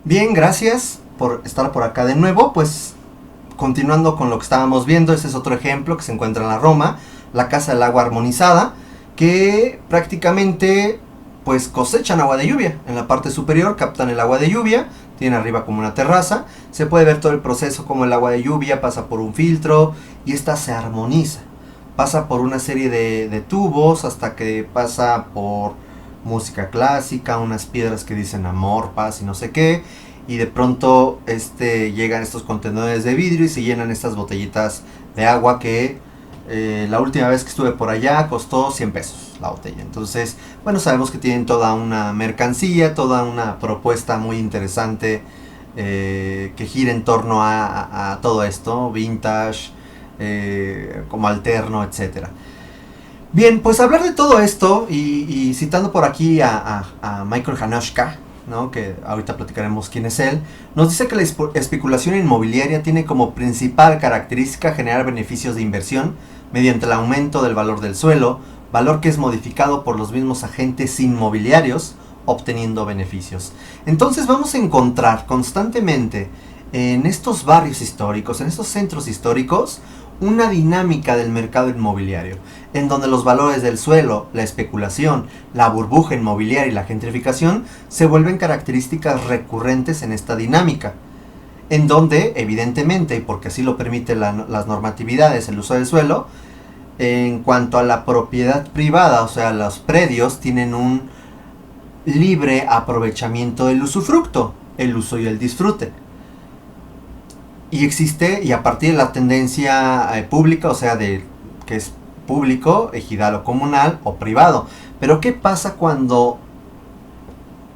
Bien, gracias por estar por acá de nuevo. Pues continuando con lo que estábamos viendo, ese es otro ejemplo que se encuentra en la Roma, la Casa del Agua Armonizada, que prácticamente pues cosechan agua de lluvia. En la parte superior captan el agua de lluvia, tiene arriba como una terraza, se puede ver todo el proceso como el agua de lluvia pasa por un filtro y esta se armoniza. Pasa por una serie de tubos hasta que pasa por música clásica, unas piedras que dicen amor, paz y no sé qué, y de pronto llegan estos contenedores de vidrio y se llenan estas botellitas de agua que la última vez que estuve por allá costó 100 pesos la botella. Entonces, bueno, sabemos que tienen toda una mercancía, toda una propuesta muy interesante que gira en torno a todo esto, vintage, como alterno, etcétera. Bien, pues hablar de todo esto y citando por aquí a Michael Hanushka, ¿no? Que ahorita platicaremos quién es él, nos dice que la especulación inmobiliaria tiene como principal característica generar beneficios de inversión mediante el aumento del valor del suelo, valor que es modificado por los mismos agentes inmobiliarios obteniendo beneficios. Entonces vamos a encontrar constantemente en estos barrios históricos, en estos centros históricos, una dinámica del mercado inmobiliario, en donde los valores del suelo, la especulación, la burbuja inmobiliaria y la gentrificación se vuelven características recurrentes en esta dinámica, en donde, evidentemente, y porque así lo permiten las normatividades, el uso del suelo, en cuanto a la propiedad privada, o sea, los predios tienen un libre aprovechamiento del usufructo, el uso y el disfrute. Y existe, y a partir de la tendencia pública, o sea, de que es público, ejidal o comunal o privado. Pero ¿qué pasa cuando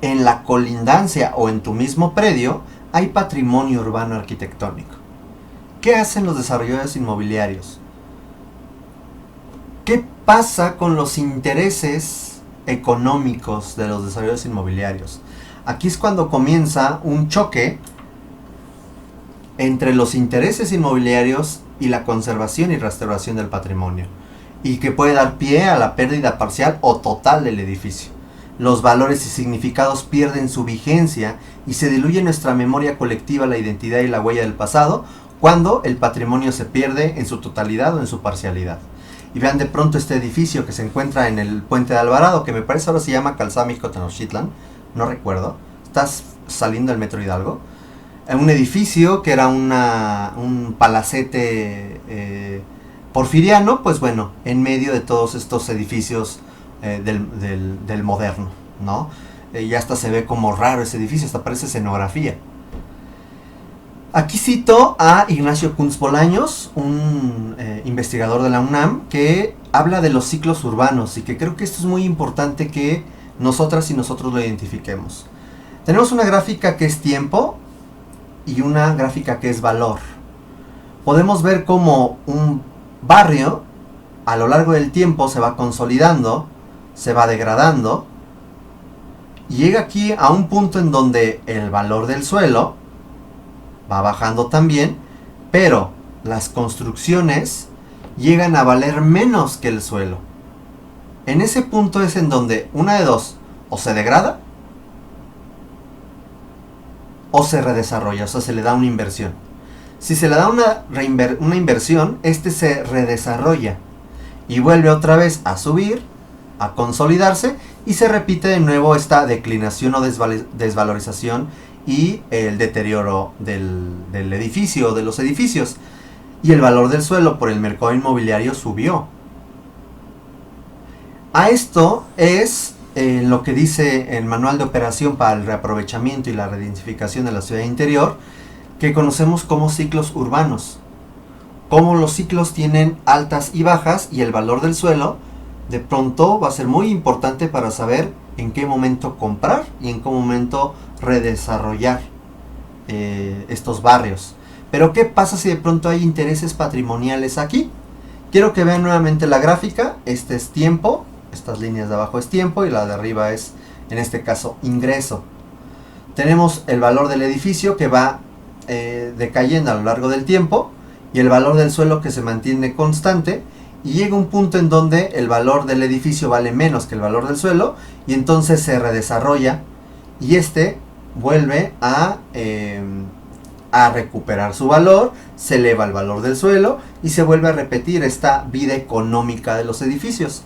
en la colindancia o en tu mismo predio hay patrimonio urbano arquitectónico? ¿Qué hacen los desarrolladores inmobiliarios? ¿Qué pasa con los intereses económicos de los desarrolladores inmobiliarios? Aquí es cuando comienza un choque entre los intereses inmobiliarios y la conservación y restauración del patrimonio, y que puede dar pie a la pérdida parcial o total del edificio. Los valores y significados pierden su vigencia y se diluye en nuestra memoria colectiva la identidad y la huella del pasado cuando el patrimonio se pierde en su totalidad o en su parcialidad. Y vean de pronto este edificio que se encuentra en el Puente de Alvarado, que me parece ahora se llama Calzada México Tenochtitlan, no recuerdo, estás saliendo del Metro Hidalgo, un edificio que era un palacete porfiriano, pues bueno, en medio de todos estos edificios del moderno, ¿no? Y hasta se ve como raro ese edificio, hasta parece escenografía. Aquí cito a Ignacio Kunz Bolaños, un investigador de la UNAM, que habla de los ciclos urbanos y que creo que esto es muy importante que nosotras y nosotros lo identifiquemos. Tenemos una gráfica que es tiempo y una gráfica que es valor. Podemos ver cómo un barrio a lo largo del tiempo se va consolidando, se va degradando y llega aquí a un punto en donde el valor del suelo va bajando también, pero las construcciones llegan a valer menos que el suelo. En ese punto es en donde una de dos, o se degrada o se redesarrolla, o sea, se le da una inversión. Si se le da una inversión, se redesarrolla y vuelve otra vez a subir, a consolidarse, y se repite de nuevo esta declinación o desvalorización y el deterioro del edificio o de los edificios. Y el valor del suelo por el mercado inmobiliario subió. A esto es lo que dice el Manual de Operación para el Reaprovechamiento y la Redensificación de la Ciudad Interior, que conocemos como ciclos urbanos. Como los ciclos tienen altas y bajas, y el valor del suelo de pronto va a ser muy importante para saber en qué momento comprar y en qué momento redesarrollar estos barrios. Pero ¿qué pasa si de pronto hay intereses patrimoniales aquí? Quiero que vean nuevamente la gráfica. Este es tiempo, estas líneas de abajo es tiempo y la de arriba es, en este caso, ingreso. Tenemos el valor del edificio que va decayendo a lo largo del tiempo y el valor del suelo que se mantiene constante, y llega un punto en donde el valor del edificio vale menos que el valor del suelo y entonces se redesarrolla, y vuelve a recuperar su valor, se eleva el valor del suelo y se vuelve a repetir esta vida económica de los edificios.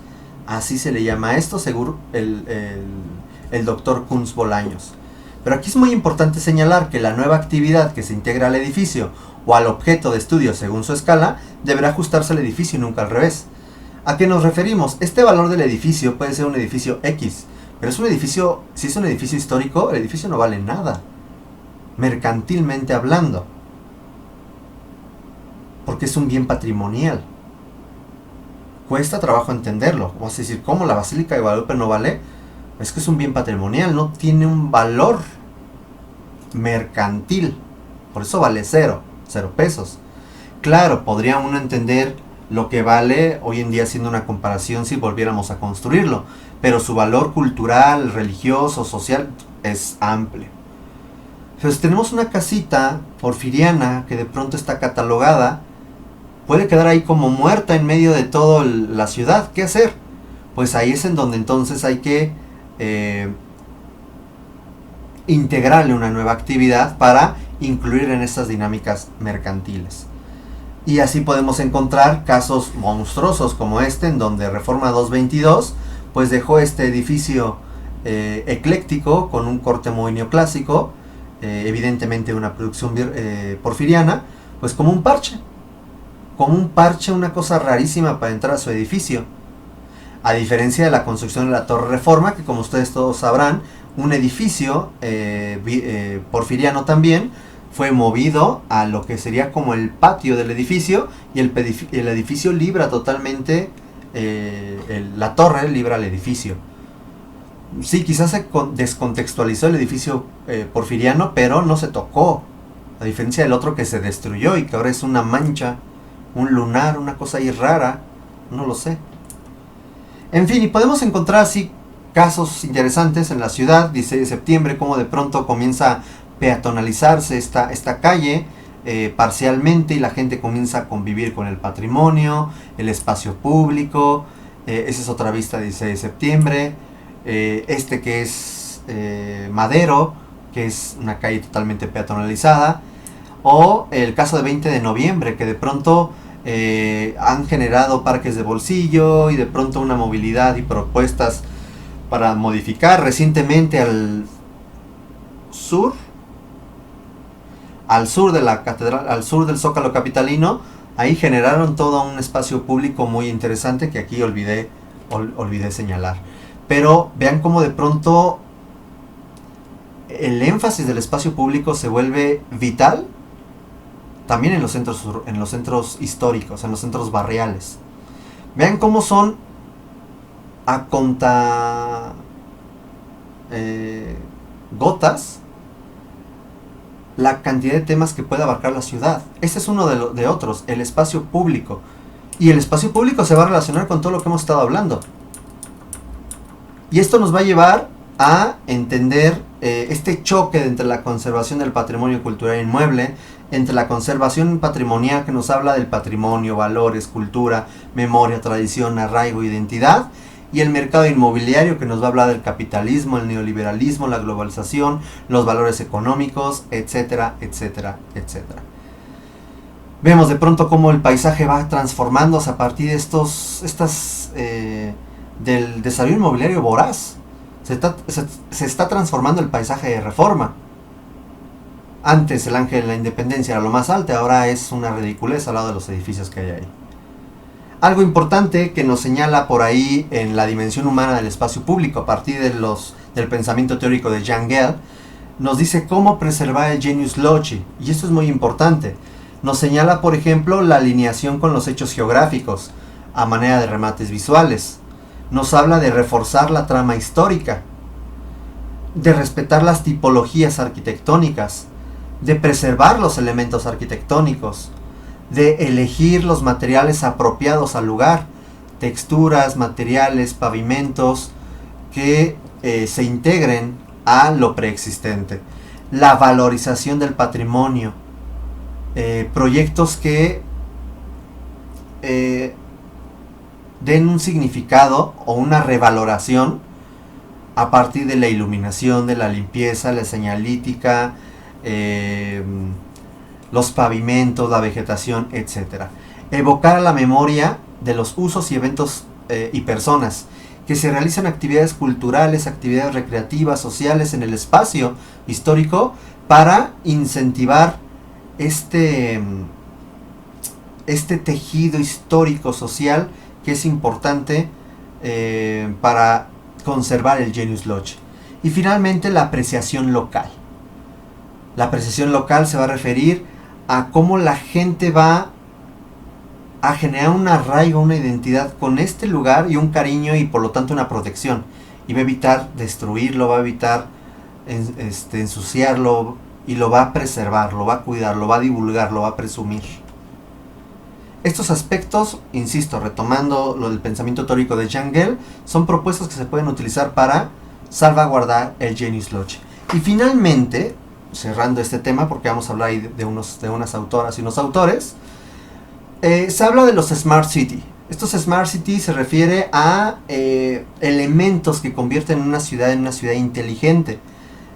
Así se le llama a esto, según el doctor Kunz Bolaños. Pero aquí es muy importante señalar que la nueva actividad que se integra al edificio o al objeto de estudio según su escala deberá ajustarse al edificio y nunca al revés. ¿A qué nos referimos? Este valor del edificio puede ser un edificio X, pero es un edificio, si es un edificio histórico, el edificio no vale nada, mercantilmente hablando, porque es un bien patrimonial. Cuesta trabajo entenderlo. Vamos a decir, ¿cómo la Basílica de Guadalupe no vale? Es que es un bien patrimonial, no tiene un valor mercantil, por eso vale cero pesos. Claro, podría uno entender lo que vale hoy en día haciendo una comparación si volviéramos a construirlo, pero su valor cultural, religioso, social es amplio. Entonces tenemos una casita porfiriana que de pronto está catalogada, puede quedar ahí como muerta en medio de toda la ciudad. ¿Qué hacer? Pues ahí es en donde entonces hay que integrarle una nueva actividad para incluir en estas dinámicas mercantiles. Y así podemos encontrar casos monstruosos como este, en donde Reforma 222 pues dejó este edificio ecléctico con un corte muy neoclásico, evidentemente una producción porfiriana, pues como un parche, una cosa rarísima para entrar a su edificio. A diferencia de la construcción de la Torre Reforma, que como ustedes todos sabrán, un edificio porfiriano también fue movido a lo que sería como el patio del edificio, y el edificio libra totalmente, la torre libra el edificio. Sí, quizás se descontextualizó el edificio porfiriano, pero no se tocó, a diferencia del otro que se destruyó y que ahora es una mancha, un lunar, una cosa ahí rara, no lo sé. En fin, y podemos encontrar así casos interesantes en la ciudad. 16 de septiembre, como de pronto comienza a peatonalizarse esta calle parcialmente, y la gente comienza a convivir con el patrimonio, el espacio público. Esa es otra vista de 16 de septiembre. Que es Madero, que es una calle totalmente peatonalizada. O el caso de 20 de noviembre, que de pronto han generado parques de bolsillo y de pronto una movilidad y propuestas para modificar. Recientemente al sur de la catedral, al sur del Zócalo capitalino, ahí generaron todo un espacio público muy interesante que aquí olvidé señalar. Pero vean cómo de pronto el énfasis del espacio público se vuelve vital también en los centros históricos, en los centros barriales. Vean cómo son a conta gotas la cantidad de temas que puede abarcar la ciudad. Este es uno de otros, el espacio público. Y el espacio público se va a relacionar con todo lo que hemos estado hablando. Y esto nos va a llevar a entender este choque entre la conservación del patrimonio cultural inmueble, entre la conservación patrimonial que nos habla del patrimonio, valores, cultura, memoria, tradición, arraigo, identidad, y el mercado inmobiliario que nos va a hablar del capitalismo, el neoliberalismo, la globalización, los valores económicos, etcétera, etcétera, etcétera. Vemos de pronto cómo el paisaje va transformándose a partir de del desarrollo inmobiliario voraz. Se está transformando el paisaje de Reforma. Antes el Ángel de la Independencia era lo más alto, ahora es una ridiculez al lado de los edificios que hay ahí. Algo importante que nos señala por ahí en la dimensión humana del espacio público, a partir del pensamiento teórico de Jan Gehl, nos dice cómo preservar el genius loci, y esto es muy importante. Nos señala, por ejemplo, la alineación con los hechos geográficos, a manera de remates visuales. Nos habla de reforzar la trama histórica, de respetar las tipologías arquitectónicas, de preservar los elementos arquitectónicos, de elegir los materiales apropiados al lugar, texturas, materiales, pavimentos que se integren a lo preexistente, la valorización del patrimonio, proyectos que den un significado o una revaloración a partir de la iluminación, de la limpieza, la señalítica, los pavimentos, la vegetación, etc. Evocar a la memoria de los usos y eventos y personas, que se realizan actividades culturales, actividades recreativas, sociales en el espacio histórico para incentivar este tejido histórico social que es importante para conservar el Genius Lodge. Y finalmente la apreciación local. La apreciación local se va a referir a cómo la gente va a generar un arraigo, una identidad con este lugar y un cariño y por lo tanto una protección. Y va a evitar destruirlo, va a evitar ensuciarlo y lo va a preservar, lo va a cuidar, lo va a divulgar, lo va a presumir. Estos aspectos, insisto, retomando lo del pensamiento teórico de Jean Gehl, son propuestas que se pueden utilizar para salvaguardar el Genius Lodge. Y finalmente, cerrando este tema, porque vamos a hablar ahí de unas autoras y unos autores, se habla de los Smart City. Estos Smart City se refiere a elementos que convierten una ciudad en una ciudad inteligente.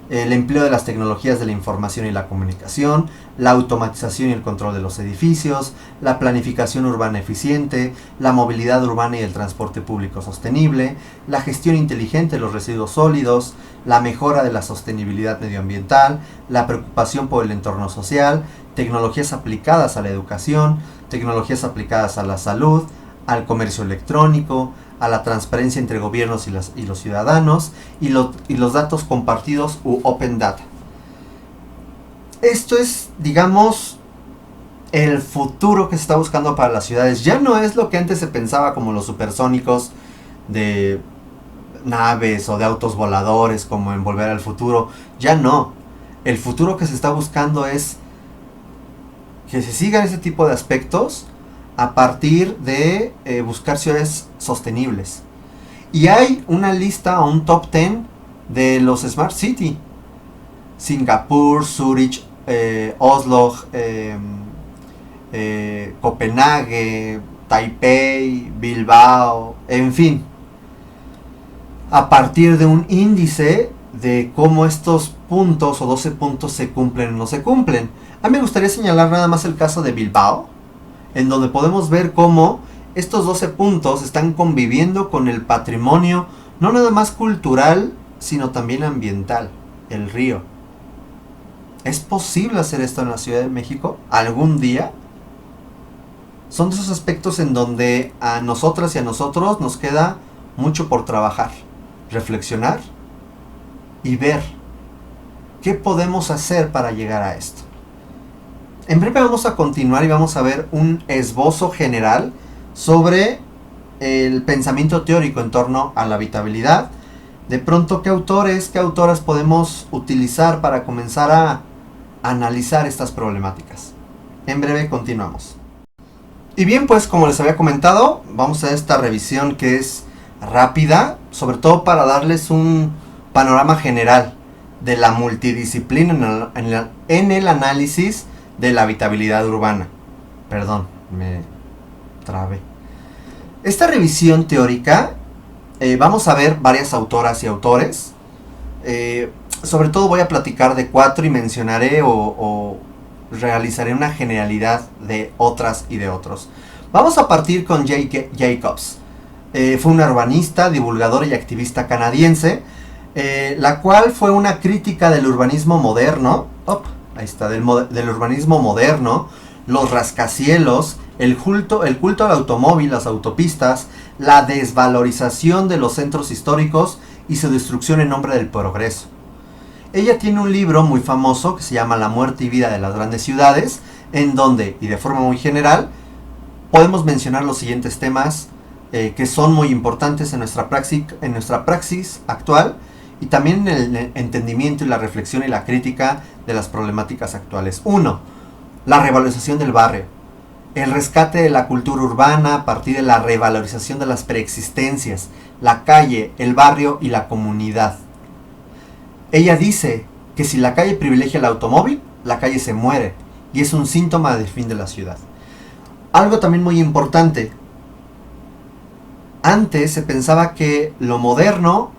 El empleo de las tecnologías de la información y la comunicación, la automatización y el control de los edificios, la planificación urbana eficiente, la movilidad urbana y el transporte público sostenible, la gestión inteligente de los residuos sólidos, la mejora de la sostenibilidad medioambiental, la preocupación por el entorno social, tecnologías aplicadas a la educación, tecnologías aplicadas a la salud, al comercio electrónico, a la transparencia entre gobiernos y los ciudadanos, y los datos compartidos u open data. Esto es, digamos, el futuro que se está buscando para las ciudades. Ya no es lo que antes se pensaba como los supersónicos de naves o de autos voladores como en Volver al Futuro. Ya no. El futuro que se está buscando es que se sigan ese tipo de aspectos a partir de buscar ciudades sostenibles. Y hay una lista o un top 10 de los Smart City. Singapur, Zurich, Oslo, Copenhague, Taipei, Bilbao, en fin. A partir de un índice de cómo estos puntos o 12 puntos se cumplen o no se cumplen. A mí me gustaría señalar nada más el caso de Bilbao, en donde podemos ver cómo estos 12 puntos están conviviendo con el patrimonio, no nada más cultural, sino también ambiental, el río. ¿Es posible hacer esto en la Ciudad de México algún día? Son de esos aspectos en donde a nosotras y a nosotros nos queda mucho por trabajar, reflexionar y ver qué podemos hacer para llegar a esto. En breve vamos a continuar y vamos a ver un esbozo general sobre el pensamiento teórico en torno a la habitabilidad. De pronto, ¿qué autores, qué autoras podemos utilizar para comenzar a analizar estas problemáticas? En breve continuamos. Y bien, pues como les había comentado, vamos a esta revisión que es rápida, sobre todo para darles un panorama general de la multidisciplina en el análisis de la habitabilidad urbana. Perdón, me trabé. Esta revisión teórica, vamos a ver varias autoras y autores. Sobre todo voy a platicar de 4 y mencionaré o realizaré una generalidad de otras y de otros. Vamos a partir con Jake Jacobs. Fue una urbanista, divulgadora y activista canadiense, la cual fue una crítica del urbanismo moderno. Ahí está, del urbanismo moderno, los rascacielos, el culto al automóvil, las autopistas, la desvalorización de los centros históricos y su destrucción en nombre del progreso. Ella tiene un libro muy famoso que se llama La muerte y vida de las grandes ciudades, en donde, y de forma muy general, podemos mencionar los siguientes temas que son muy importantes en nuestra praxis actual, y también en el entendimiento y la reflexión y la crítica de las problemáticas actuales. 1. La revalorización del barrio. El rescate de la cultura urbana a partir de la revalorización de las preexistencias, la calle, el barrio y la comunidad. Ella dice que si la calle privilegia el automóvil, la calle se muere y es un síntoma del fin de la ciudad. Algo también muy importante. Antes se pensaba que lo moderno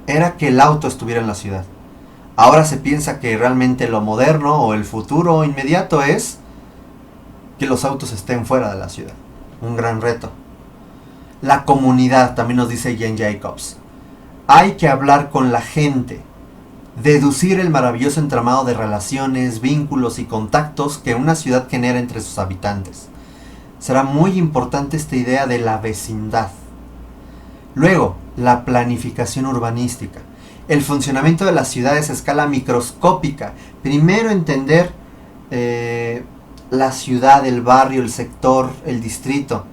era que el auto estuviera en la ciudad. Ahora se piensa que realmente lo moderno o el futuro inmediato es que los autos estén fuera de la ciudad. Un gran reto. La comunidad, también nos dice Jane Jacobs. Hay que hablar con la gente, deducir el maravilloso entramado de relaciones, vínculos y contactos que una ciudad genera entre sus habitantes. Será muy importante esta idea de la vecindad. Luego, la planificación urbanística. El funcionamiento de las ciudades a escala microscópica. Primero entender la ciudad, el barrio, el sector, el distrito.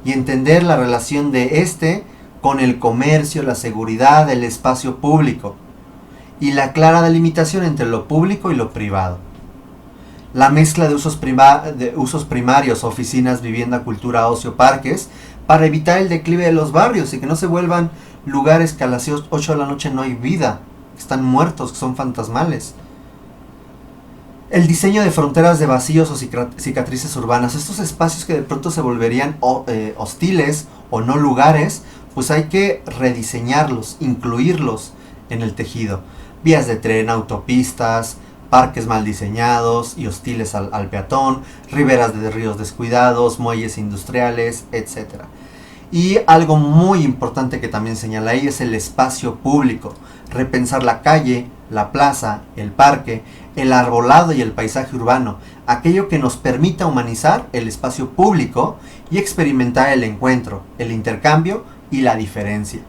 Y entender la relación de este con el comercio, la seguridad, el espacio público. Y la clara delimitación entre lo público y lo privado. La mezcla de usos primarios, oficinas, vivienda, cultura, ocio, parques, para evitar el declive de los barrios y que no se vuelvan lugares que a las 8 de la noche no hay vida, que están muertos, que son fantasmales. El diseño de fronteras de vacíos o cicatrices urbanas, estos espacios que de pronto se volverían hostiles o no lugares, pues hay que rediseñarlos, incluirlos en el tejido. Vías de tren, autopistas, parques mal diseñados y hostiles al peatón, riberas de ríos descuidados, muelles industriales, etc. Y algo muy importante que también señala ahí es el espacio público. Repensar la calle, la plaza, el parque, el arbolado y el paisaje urbano, aquello que nos permita humanizar el espacio público y experimentar el encuentro, el intercambio y la diferencia.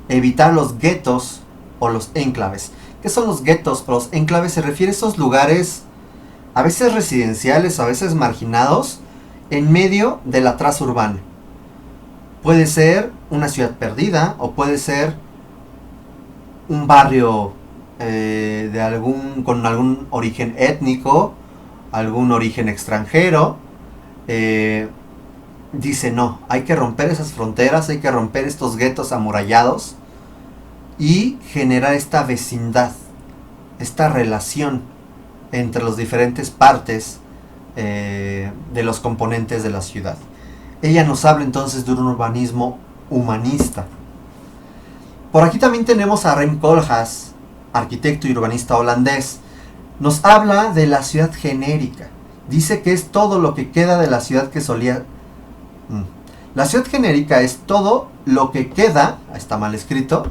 Evitar los guetos o los enclaves. ¿Qué son los guetos o los enclaves? Se refiere a esos lugares a veces residenciales, a veces marginados, en medio de la traza urbana. Puede ser una ciudad perdida o puede ser un barrio con algún origen étnico, algún origen extranjero. Dice no, hay que romper esas fronteras, hay que romper estos guetos amurallados y generar esta vecindad, esta relación entre las diferentes partes de los componentes de la ciudad. Ella nos habla entonces de un urbanismo humanista. Por aquí también tenemos a Rem Koolhaas, arquitecto y urbanista holandés. Nos habla de la ciudad genérica. Dice que es todo lo que queda de la ciudad que solía... La ciudad genérica es todo lo que queda, está mal escrito,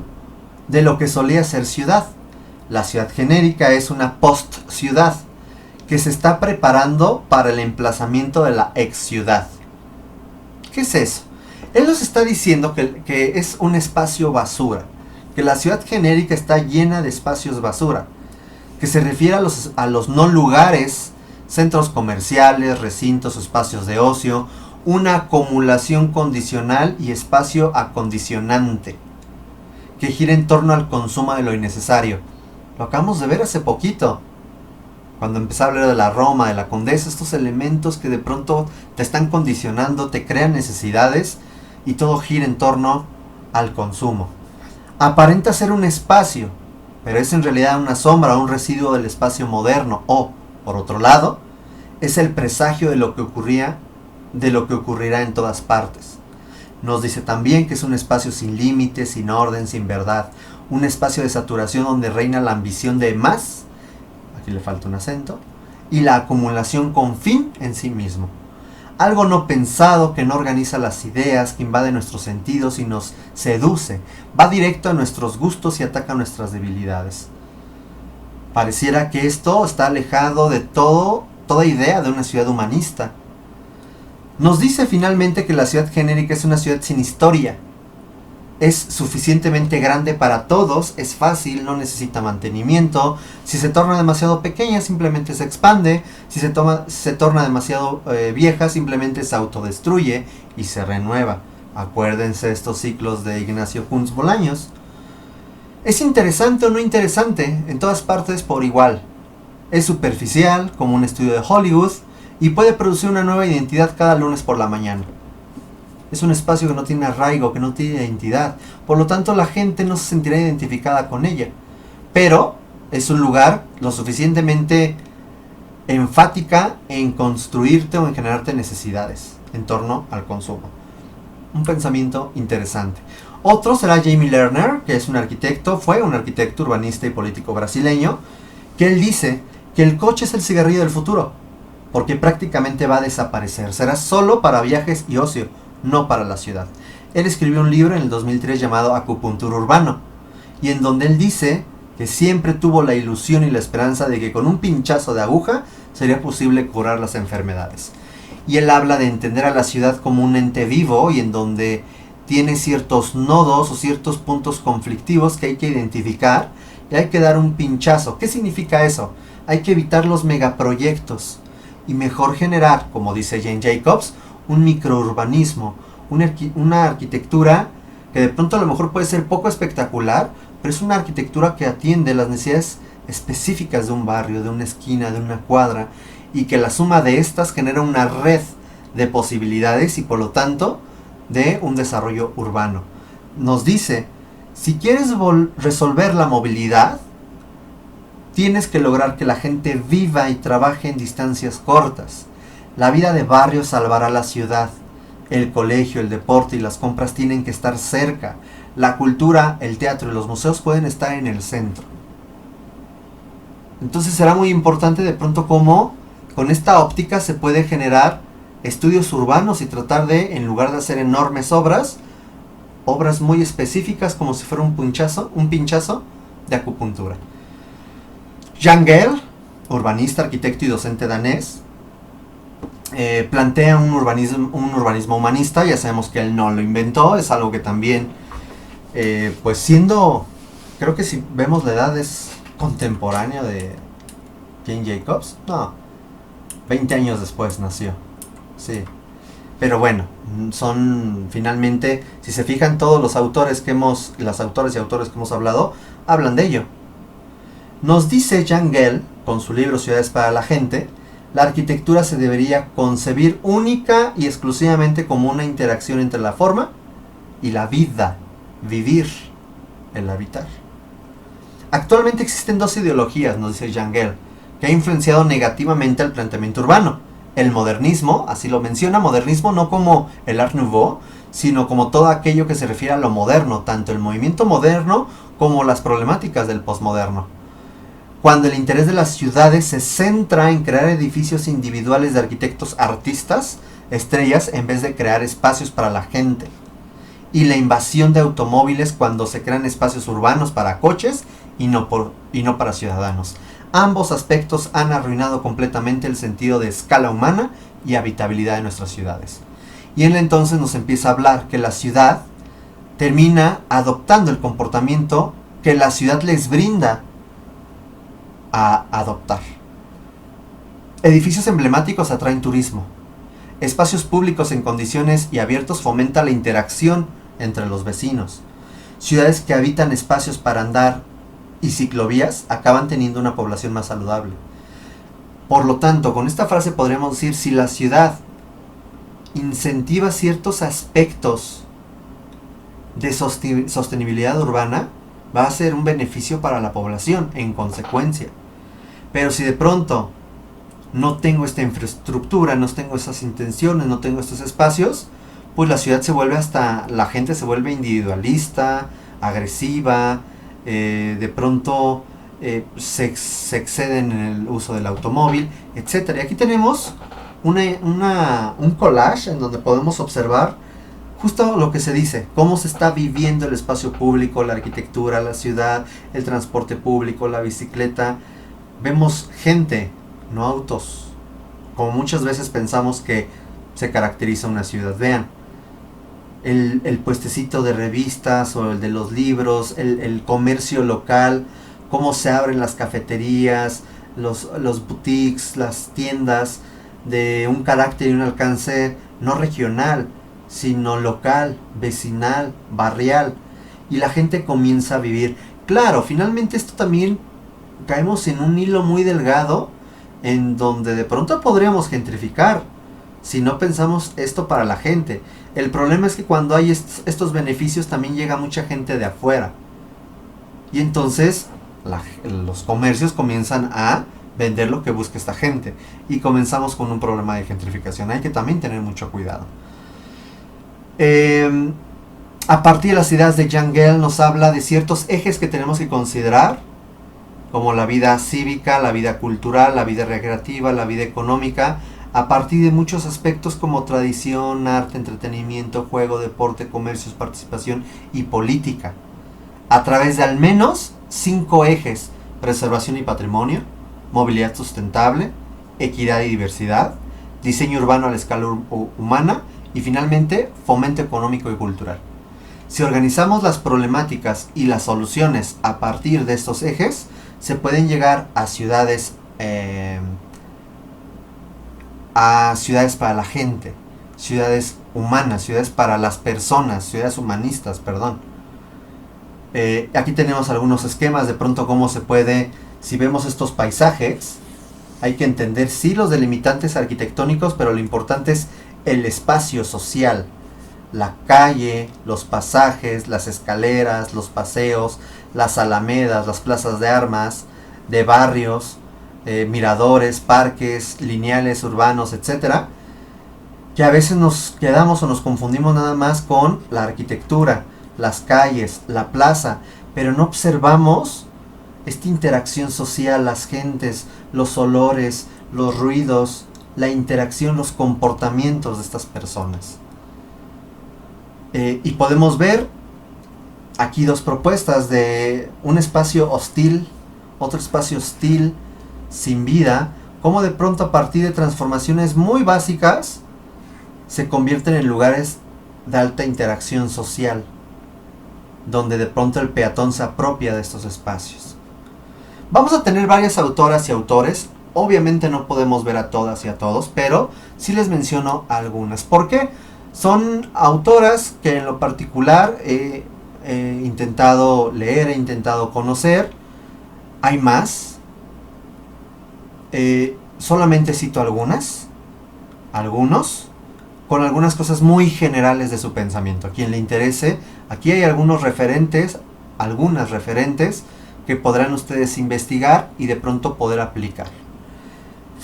de lo que solía ser ciudad. La ciudad genérica es una post-ciudad que se está preparando para el emplazamiento de la ex-ciudad. ¿Qué es eso? Él nos está diciendo que es un espacio basura, que la ciudad genérica está llena de espacios basura, que se refiere a los no lugares, centros comerciales, recintos, espacios de ocio, una acumulación condicional y espacio acondicionante, que gira en torno al consumo de lo innecesario. Lo acabamos de ver hace poquito, cuando empecé a hablar de la Roma, de la Condesa, estos elementos que de pronto te están condicionando, te crean necesidades y todo gira en torno al consumo. Aparenta ser un espacio, pero es en realidad una sombra, un residuo del espacio moderno, o, por otro lado, es el presagio de lo que ocurrirá en todas partes. Nos dice también que es un espacio sin límites, sin orden, sin verdad, un espacio de saturación donde reina la ambición de más, aquí le falta un acento, y la acumulación con fin en sí mismo. Algo no pensado que no organiza las ideas, que invade nuestros sentidos y nos seduce, va directo a nuestros gustos y ataca nuestras debilidades. Pareciera que esto está alejado de toda idea de una ciudad humanista. Nos dice finalmente que la ciudad genérica es una ciudad sin historia. Es suficientemente grande para todos, es fácil, no necesita mantenimiento. Si se torna demasiado pequeña, simplemente se expande. Si se torna demasiado vieja, simplemente se autodestruye y se renueva. Acuérdense estos ciclos de Ignacio Kunz Bolaños. ¿Es interesante o no interesante? En todas partes por igual. Es superficial, como un estudio de Hollywood, y puede producir una nueva identidad cada lunes por la mañana. Es un espacio que no tiene arraigo, que no tiene identidad. Por lo tanto, la gente no se sentirá identificada con ella. Pero es un lugar lo suficientemente enfática en construirte o en generarte necesidades en torno al consumo. Un pensamiento interesante. Otro será Jamie Lerner, que es un arquitecto, fue un arquitecto, urbanista y político brasileño, que él dice que el coche es el cigarrillo del futuro, porque prácticamente va a desaparecer, será solo para viajes y ocio, no para la ciudad. Él escribió un libro en el 2003 llamado Acupuntura Urbano, y en donde él dice que siempre tuvo la ilusión y la esperanza de que con un pinchazo de aguja sería posible curar las enfermedades. Y él habla de entender a la ciudad como un ente vivo y en donde tiene ciertos nodos o ciertos puntos conflictivos que hay que identificar y hay que dar un pinchazo. ¿Qué significa eso? Hay que evitar los megaproyectos y mejor generar, como dice Jane Jacobs, un microurbanismo, una arquitectura que de pronto a lo mejor puede ser poco espectacular, pero es una arquitectura que atiende las necesidades específicas de un barrio, de una esquina, de una cuadra, y que la suma de estas genera una red de posibilidades y por lo tanto de un desarrollo urbano. Nos dice, si quieres resolver la movilidad, tienes que lograr que la gente viva y trabaje en distancias cortas. La vida de barrio salvará la ciudad. El colegio, el deporte y las compras tienen que estar cerca. La cultura, el teatro y los museos pueden estar en el centro. Entonces será muy importante de pronto cómo con esta óptica se puede generar estudios urbanos y tratar de, en lugar de hacer enormes obras muy específicas como si fuera un pinchazo de acupuntura. Jan Gehl, urbanista, arquitecto y docente danés, plantea un urbanismo humanista. Ya sabemos que él no lo inventó, es algo que también, pues siendo, creo que si vemos la edad es contemporáneo de Jane Jacobs, no, 20 años después nació, sí. Pero bueno, son finalmente, si se fijan, todos los autores las autores y autores que hemos hablado, hablan de ello. Nos dice Jan Gehl, con su libro Ciudades para la Gente, la arquitectura se debería concebir única y exclusivamente como una interacción entre la forma y la vida, vivir, el habitar. Actualmente existen dos ideologías, nos dice Jan Gehl, que ha influenciado negativamente al planteamiento urbano. El modernismo, así lo menciona, modernismo no como el Art Nouveau, sino como todo aquello que se refiere a lo moderno, tanto el movimiento moderno como las problemáticas del posmoderno. Cuando el interés de las ciudades se centra en crear edificios individuales de arquitectos artistas, estrellas, en vez de crear espacios para la gente. Y la invasión de automóviles cuando se crean espacios urbanos para coches y no para ciudadanos. Ambos aspectos han arruinado completamente el sentido de escala humana y habitabilidad de nuestras ciudades. Y él entonces nos empieza a hablar que la ciudad termina adoptando el comportamiento que la ciudad les brinda a adoptar. Edificios emblemáticos atraen turismo. Espacios públicos en condiciones y abiertos fomenta la interacción entre los vecinos. Ciudades que habitan espacios para andar y ciclovías acaban teniendo una población más saludable. Por lo tanto, con esta frase podríamos decir, si la ciudad incentiva ciertos aspectos de sostenibilidad urbana, va a ser un beneficio para la población en consecuencia. Pero si de pronto no tengo esta infraestructura, no tengo esas intenciones, no tengo estos espacios, pues la ciudad la gente se vuelve individualista, agresiva, de pronto se exceden en el uso del automóvil, etc. Y aquí tenemos un collage en donde podemos observar justo lo que se dice, cómo se está viviendo el espacio público, la arquitectura, la ciudad, el transporte público, la bicicleta. Vemos gente, no autos, como muchas veces pensamos que se caracteriza una ciudad. Vean, el puestecito de revistas o el de los libros, el comercio local, cómo se abren las cafeterías, los boutiques, las tiendas de un carácter y un alcance no regional, sino local, vecinal, barrial, y la gente comienza a vivir. Claro, finalmente esto también caemos en un hilo muy delgado en donde de pronto podríamos gentrificar si no pensamos esto para la gente. El problema es que cuando hay estos beneficios también llega mucha gente de afuera y entonces los comercios comienzan a vender lo que busca esta gente y comenzamos con un problema de gentrificación. Hay que también tener mucho cuidado. A partir de las ideas de Jan Gehl nos habla de ciertos ejes que tenemos que considerar, como la vida cívica, la vida cultural, la vida recreativa, la vida económica, a partir de muchos aspectos como tradición, arte, entretenimiento, juego, deporte, comercios, participación y política, a través de al menos 5 ejes: preservación y patrimonio, movilidad sustentable, equidad y diversidad, diseño urbano a la escala humana y finalmente fomento económico y cultural. Si organizamos las problemáticas y las soluciones a partir de estos ejes, se pueden llegar a ciudades para la gente, ciudades humanas, ciudades para las personas, ciudades humanistas, perdón. Aquí tenemos algunos esquemas de pronto cómo se puede, si vemos estos paisajes, hay que entender sí los delimitantes arquitectónicos, pero lo importante es el espacio social, la calle, los pasajes, las escaleras, los paseos, las alamedas, las plazas de armas, de barrios, miradores, parques, lineales, urbanos, etcétera, que a veces nos quedamos o nos confundimos nada más con la arquitectura, las calles, la plaza, pero no observamos esta interacción social, las gentes, los olores, los ruidos, la interacción, los comportamientos de estas personas. Y podemos ver aquí 2 propuestas de un espacio hostil, otro espacio hostil, sin vida, cómo de pronto a partir de transformaciones muy básicas se convierten en lugares de alta interacción social, donde de pronto el peatón se apropia de estos espacios. Vamos a tener varias autoras y autores, obviamente no podemos ver a todas y a todos, pero sí les menciono algunas. ¿Por qué? Son autoras que en lo particular he intentado leer, he intentado conocer. Hay más. Solamente cito algunos, con algunas cosas muy generales de su pensamiento. A quien le interese, aquí hay algunas referentes que podrán ustedes investigar y de pronto poder aplicar.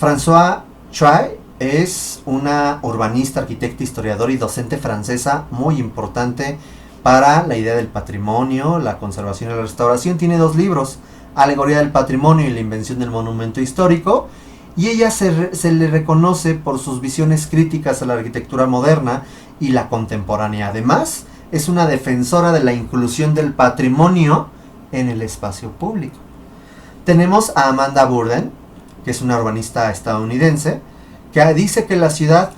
Françoise Choy es una urbanista, arquitecta, historiadora y docente francesa muy importante para la idea del patrimonio, la conservación y la restauración. Tiene 2 libros, Alegoría del Patrimonio y la Invención del Monumento Histórico, y ella se le reconoce por sus visiones críticas a la arquitectura moderna y la contemporánea. Además, es una defensora de la inclusión del patrimonio en el espacio público. Tenemos a Amanda Burden, que es una urbanista estadounidense, que dice que la ciudad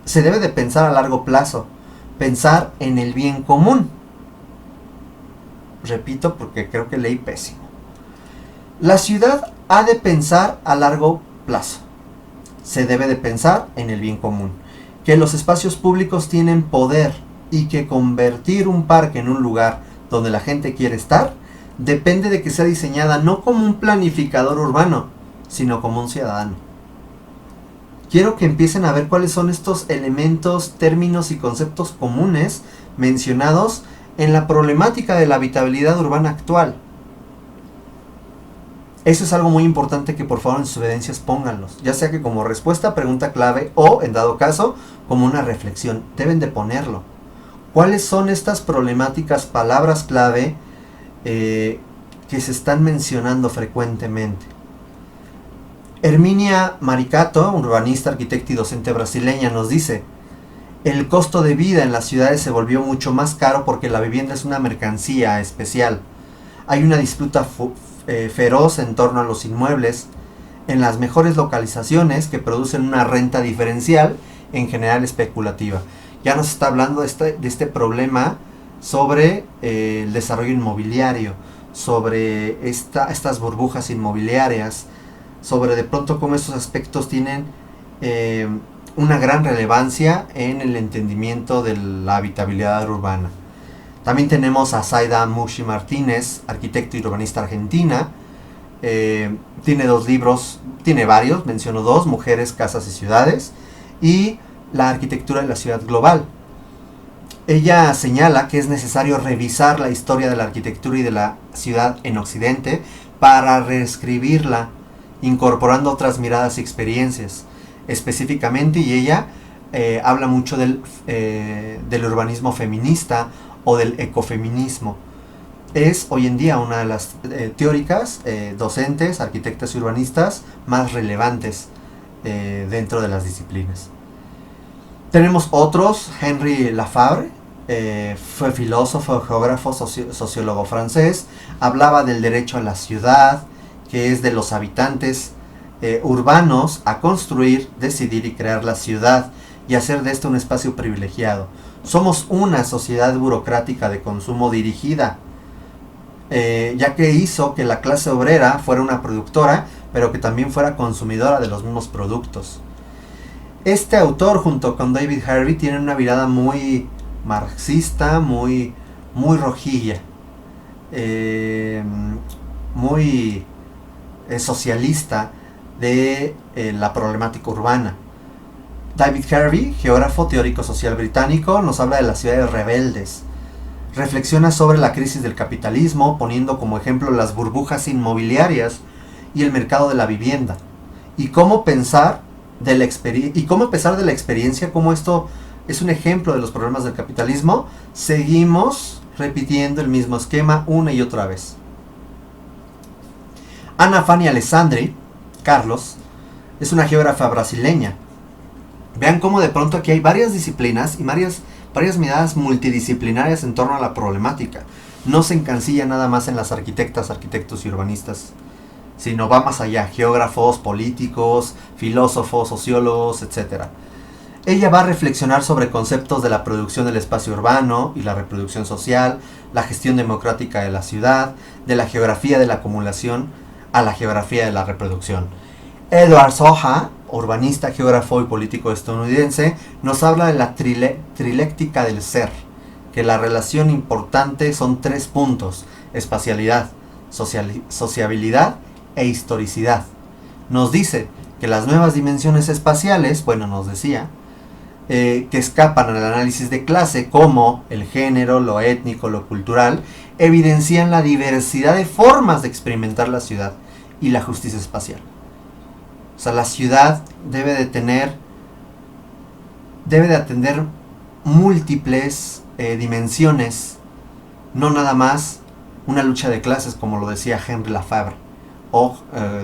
se debe de pensar a largo plazo, pensar en el bien común. Repito porque creo que leí pésimo. La ciudad ha de pensar a largo plazo, se debe de pensar en el bien común, que los espacios públicos tienen poder y que convertir un parque en un lugar donde la gente quiere estar depende de que sea diseñada no como un planificador urbano, sino como un ciudadano. Quiero que empiecen a ver cuáles son estos elementos, términos y conceptos comunes mencionados en la problemática de la habitabilidad urbana actual. Eso es algo muy importante que por favor en sus evidencias pónganlos, ya sea que como respuesta a pregunta clave o, en dado caso, como una reflexión. Deben de ponerlo. ¿Cuáles son estas problemáticas, palabras clave que se están mencionando frecuentemente? Herminia Maricato, urbanista, arquitecta y docente brasileña, nos dice: el costo de vida en las ciudades se volvió mucho más caro porque la vivienda es una mercancía especial. Hay una disputa feroz en torno a los inmuebles en las mejores localizaciones que producen una renta diferencial, en general especulativa. Ya nos está hablando de este problema sobre el desarrollo inmobiliario, sobre estas burbujas inmobiliarias, sobre de pronto cómo estos aspectos tienen una gran relevancia en el entendimiento de la habitabilidad urbana. También tenemos a Zaida Mushi Martínez, arquitecta y urbanista argentina. Tiene 2 libros, tiene varios, menciono 2, Mujeres, Casas y Ciudades, y La arquitectura de la ciudad global. Ella señala que es necesario revisar la historia de la arquitectura y de la ciudad en Occidente para reescribirla, incorporando otras miradas y experiencias. Específicamente, y ella habla mucho del urbanismo feminista o del ecofeminismo. Es hoy en día una de las teóricas, docentes, arquitectas y urbanistas más relevantes dentro de las disciplinas. Tenemos otros. Henri Lafavre, fue filósofo, geógrafo, sociólogo francés. Hablaba del derecho a la ciudad, que es de los habitantes urbanos a construir, decidir y crear la ciudad y hacer de esto un espacio privilegiado. Somos una sociedad burocrática de consumo dirigida, ya que hizo que la clase obrera fuera una productora, pero que también fuera consumidora de los mismos productos. Este autor, junto con David Harvey, tienen una mirada muy marxista, muy rojilla, muy socialista de la problemática urbana. David Harvey, geógrafo teórico social británico, nos habla de las ciudades rebeldes. Reflexiona sobre la crisis del capitalismo, poniendo como ejemplo las burbujas inmobiliarias y el mercado de la vivienda. Y cómo pensar de la experiencia, cómo esto es un ejemplo de los problemas del capitalismo, seguimos repitiendo el mismo esquema una y otra vez. Ana Fanny Alessandri, Carlos, es una geógrafa brasileña. Vean cómo de pronto aquí hay varias disciplinas y varias miradas multidisciplinarias en torno a la problemática. No se encansilla nada más en las arquitectas, arquitectos y urbanistas, sino va más allá: geógrafos, políticos, filósofos, sociólogos, etc. Ella va a reflexionar sobre conceptos de la producción del espacio urbano y la reproducción social, la gestión democrática de la ciudad, de la geografía de la acumulación a la geografía de la reproducción. Edward Soha, urbanista, geógrafo y político estadounidense, nos habla de la triléctica del ser, que la relación importante son 3 puntos: espacialidad, sociabilidad e historicidad. Nos dice que las nuevas dimensiones espaciales, nos decía, que escapan al análisis de clase, como el género, lo étnico, lo cultural, evidencian la diversidad de formas de experimentar la ciudad y la justicia espacial. O sea, la ciudad debe de atender múltiples dimensiones, no nada más una lucha de clases, como lo decía Henri Lafavre o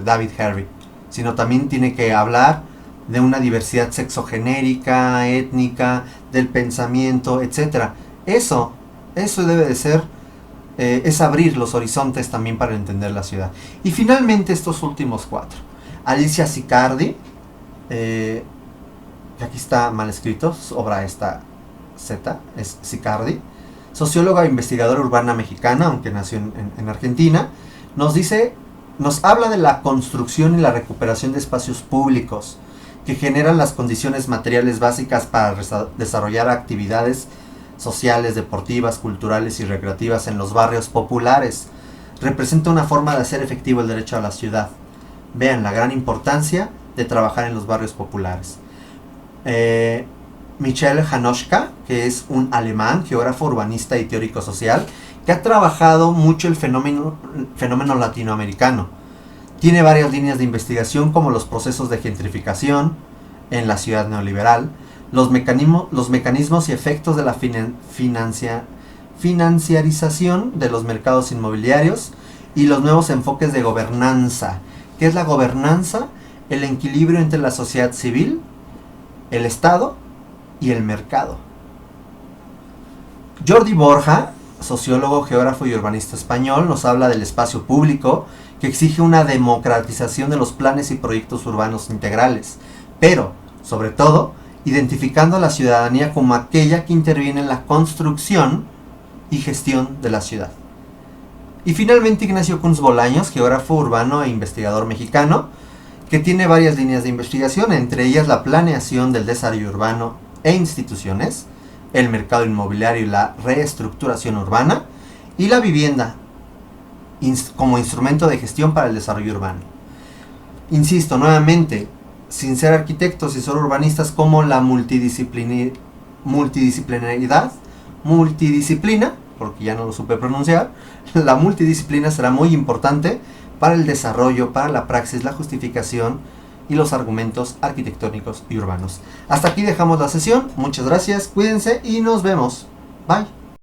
David Harvey, sino también tiene que hablar de una diversidad sexogenérica, étnica, del pensamiento, etc. Eso debe de ser, es abrir los horizontes también para entender la ciudad. Y finalmente estos últimos 4. Alicia Sicardi, aquí está mal escrito, sobra esta Z, es Sicardi, socióloga e investigadora urbana mexicana, aunque nació en Argentina. Nos habla de la construcción y la recuperación de espacios públicos que generan las condiciones materiales básicas para desarrollar actividades sociales, deportivas, culturales y recreativas en los barrios populares. Representa una forma de hacer efectivo el derecho a la ciudad. Vean la gran importancia de trabajar en los barrios populares. Michel Hanoschka, que es un alemán, geógrafo, urbanista y teórico social, que ha trabajado mucho el fenómeno latinoamericano. Tiene varias líneas de investigación, como los procesos de gentrificación en la ciudad neoliberal, los mecanismos y efectos de la financiarización de los mercados inmobiliarios y los nuevos enfoques de gobernanza. ¿Qué es la gobernanza? El equilibrio entre la sociedad civil, el Estado y el mercado. Jordi Borja, sociólogo, geógrafo y urbanista español, nos habla del espacio público, que exige una democratización de los planes y proyectos urbanos integrales, pero, sobre todo, identificando a la ciudadanía como aquella que interviene en la construcción y gestión de la ciudad. Y finalmente Ignacio Kunz Bolaños, geógrafo urbano e investigador mexicano, que tiene varias líneas de investigación, entre ellas la planeación del desarrollo urbano e instituciones, el mercado inmobiliario y la reestructuración urbana, y la vivienda como instrumento de gestión para el desarrollo urbano. Insisto nuevamente, sin ser arquitectos y ser urbanistas, como la multidisciplina, porque ya no lo supe pronunciar, la multidisciplina será muy importante para el desarrollo, para la praxis, la justificación y los argumentos arquitectónicos y urbanos. Hasta aquí dejamos la sesión, muchas gracias, cuídense y nos vemos. Bye.